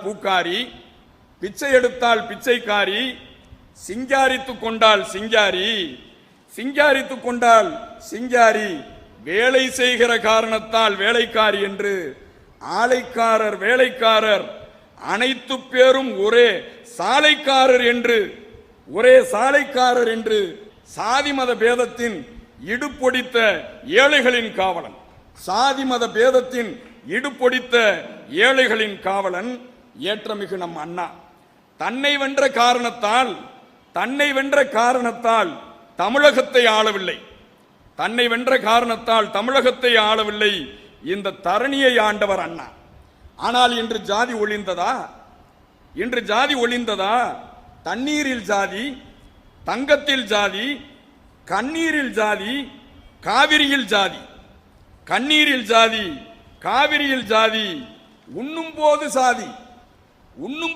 பூக்காரி, பிச்சை எடுத்தால் பிச்சைக்காரி, சிங்காரித்துக் கொண்டால் சிங்காரி, சிங்காரித்துக் கொண்டால் சிங்காரி, வேலை செய்கிற காரணத்தால் வேலைக்காரி என்று ஆலைக்காரர் வேலைக்காரர் அனைத்து பேரும் ஒரே சாலைக்காரர் என்று சாதி மத பேதத்தின் இடுப்பொடித்த ஏழைகளின் காவலன், சாதி மத பேதத்தின் இடுப்பொடித்த ஏழைகளின் காவலன் ஏற்றமிகு நம் அண்ணா. தன்னை வென்ற காரணத்தால் தமிழகத்தை ஆளவில்லை, தன்னை வென்ற காரணத்தால் தமிழகத்தை ஆளவில்லை, இந்த தரணியை ஆண்டவர் அண்ணா. ஆனால் இன்று ஜாதி ஒளிந்ததா? தண்ணீரில் ஜாதி, தங்கத்தில் ஜாதி, கண்ணீரில் ஜாதி, காவிரியில் ஜாதி, கண்ணீரில் ஜாதி, காவிரியில் ஜாதி, உண்ணும்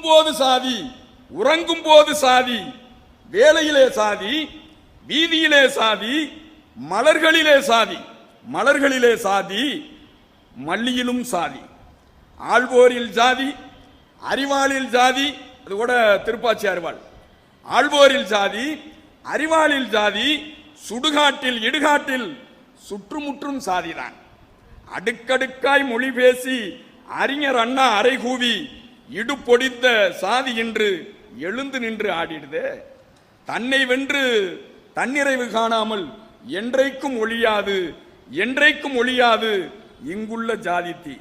போது சாதி, உறங்கும் போது சாதி, வேலையிலே சாதி, வீதியிலே சாதி, மலர்களிலே சாதி, மல்லியிலும் சாதி, ஆள்வோரில் ஜாதி, அறிவாளில் ஜாதி, அது கூட திருப்பாச்சி அறிவாள், ஆள்வோரில் ஜாதி, அறிவாளில் ஜாதி, சுடுகாட்டில் இடுகாட்டில் சுற்றுமுற்றும் சாதிதான். அடுக்கடுக்காய் மொழி பேசி அறிஞர் அண்ணா அறைகூவி இடுப்பொடித்த சாதி என்று எழுந்து நின்று ஆடிடுதே. தன்னை வென்று தன்னிறைவு காணாமல் என்றைக்கும் ஒழியாது இங்குள்ள ஜாதி தீ.